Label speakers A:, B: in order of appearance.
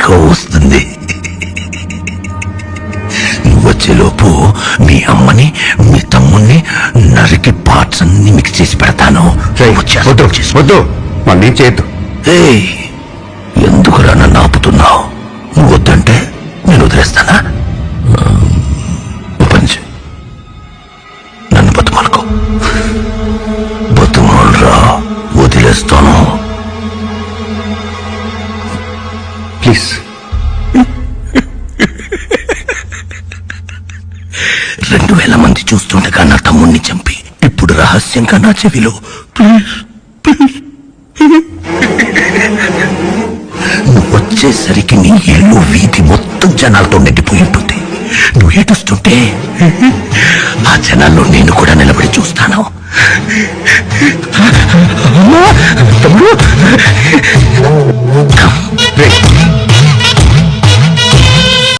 A: నీకో వస్తుంది. నువ్వు వచ్చేలోపు మీ అమ్మని మీ తమ్ముణ్ణి నరికి పార్ట్స్ అన్ని మిక్స్ చేసి పెడతాను.
B: వద్దు మళ్ళీ చేయొద్దు.
A: ఎందుకురా నన్ను ఆపుతున్నావు? నువ్వు వద్దంటే నేను వదిలేస్తానా? పంచి నన్ను బతుమాలుకో. బతుమాలరా, వదిలేస్తాను.
B: ప్లీజ్.
A: 2000 మంది చూస్తుండగా నా తమ్ముణ్ణి చంపి ఇప్పుడు రహస్యంగా నా చెవిలో నువ్వు వచ్చేసరికి నీ ఇల్లు వీధి మొత్తం జనాలతో నిండిపోయి ఉంటుంది. నువ్వు ఏడుస్తుంటే ఆ జనాల్లో నేను కూడా నిలబడి చూస్తాను.